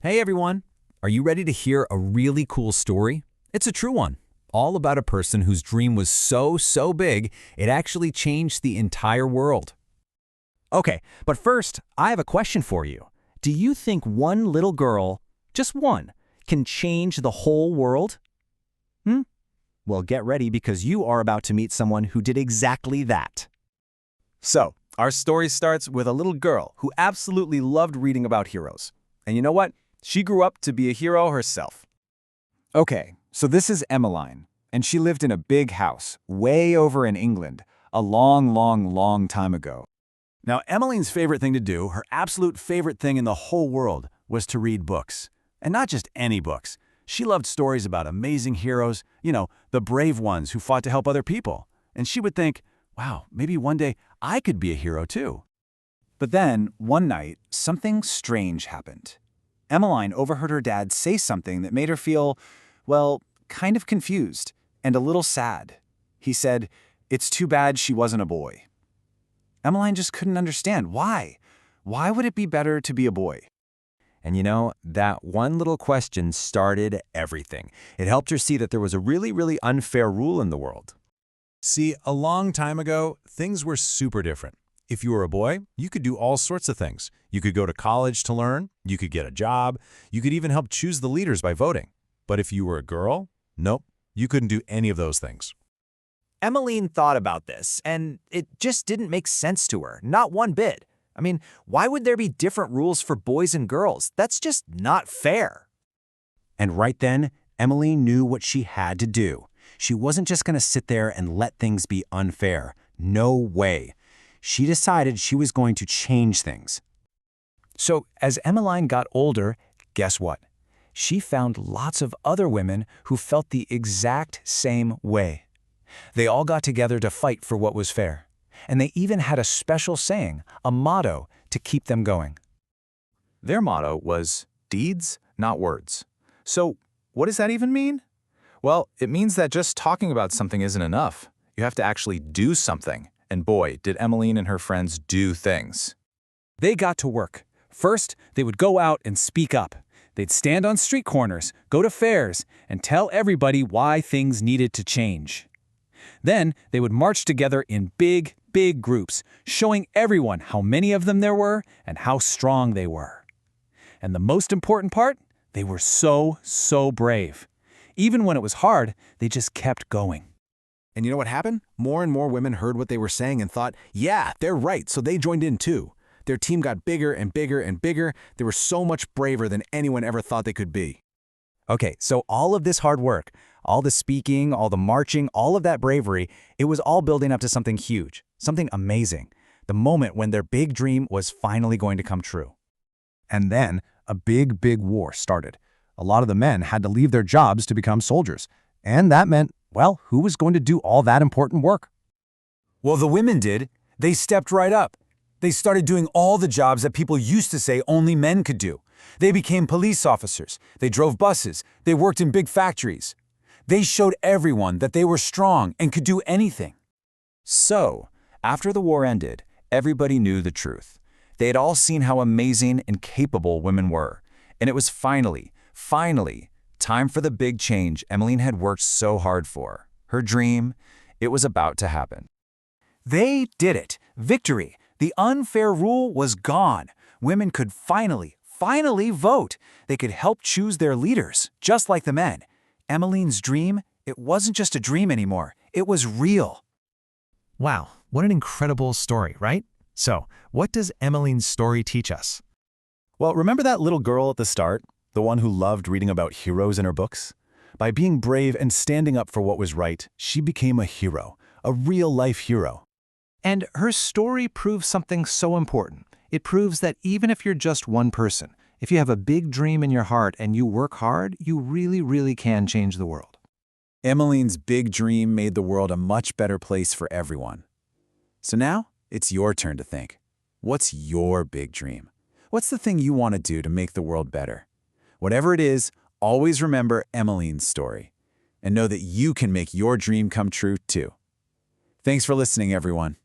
Hey everyone! Are you ready to hear a really cool story? It's a true one, all about a person whose dream was so big, it actually changed the entire world. Okay, but first, I have a question for you. Do you think one little girl, just one, can change the whole world? Well, get ready because you are about to meet someone who did exactly that. So, our story starts with a little girl who absolutely loved reading about heroes. And you know what? She grew up to be a hero herself. Okay, so this is Emmeline, and she lived in a big house way over in England a long time ago. Now, Emmeline's favorite thing to do, her absolute favorite thing in the whole world, was to read books. And not just any books. She loved stories about amazing heroes, the brave ones who fought to help other people. And she would think, wow, maybe one day I could be a hero too. But then, one night, something strange happened. Emmeline overheard her dad say something that made her feel, well, kind of confused and a little sad. He said, "It's too bad she wasn't a boy." Emmeline just couldn't understand why. Why would it be better to be a boy? And that one little question started everything. It helped her see that there was a really unfair rule in the world. See, a long time ago, things were super different. If you were a boy, you could do all sorts of things. You could go to college to learn, you could get a job, you could even help choose the leaders by voting. But if you were a girl, nope, you couldn't do any of those things. Emmeline thought about this, and it just didn't make sense to her, not one bit. I mean, why would there be different rules for boys and girls? That's just not fair. And right then, Emmeline knew what she had to do. She wasn't just going to sit there and let things be unfair. No way. She decided she was going to change things. So, as Emmeline got older, guess what? She found lots of other women who felt the exact same way. They all got together to fight for what was fair. And they even had a special saying, a motto, to keep them going. Their motto was, "Deeds, not words." So, what does that even mean? Well, it means that just talking about something isn't enough. You have to actually do something. And boy, did Emmeline and her friends do things. They got to work. First, they would go out and speak up. They'd stand on street corners, go to fairs, and tell everybody why things needed to change. Then, they would march together in big groups, showing everyone how many of them there were and how strong they were. And the most important part, they were so brave. Even when it was hard, they just kept going. And you know what happened? More and more women heard what they were saying and thought, yeah, they're right, so they joined in too. Their team got bigger and bigger. They were so much braver than anyone ever thought they could be. Okay, so all of this hard work, all the speaking, all the marching, all of that bravery, it was all building up to something huge, something amazing. The moment when their big dream was finally going to come true. And then a big war started. A lot of the men had to leave their jobs to become soldiers. And that meant, well, who was going to do all that important work? Well, the women did. They stepped right up. They started doing all the jobs that people used to say only men could do. They became police officers. They drove buses. They worked in big factories. They showed everyone that they were strong and could do anything. So, after the war ended, everybody knew the truth. They had all seen how amazing and capable women were. And it was finally, time for the big change Emmeline had worked so hard for. Her dream, it was about to happen. They did it. Victory. The unfair rule was gone. Women could finally vote. They could help choose their leaders, just like the men. Emmeline's dream, it wasn't just a dream anymore. It was real. Wow, what an incredible story, right? So, what does Emmeline's story teach us? Well, remember that little girl at the start? The one who loved reading about heroes in her books? By being brave and standing up for what was right, she became a hero, a real-life hero. And her story proves something so important. It proves that even if you're just one person, if you have a big dream in your heart and you work hard, you really can change the world. Emmeline's big dream made the world a much better place for everyone. So now, it's your turn to think. What's your big dream? What's the thing you want to do to make the world better? Whatever it is, always remember Emmeline's story. And know that you can make your dream come true too. Thanks for listening, everyone.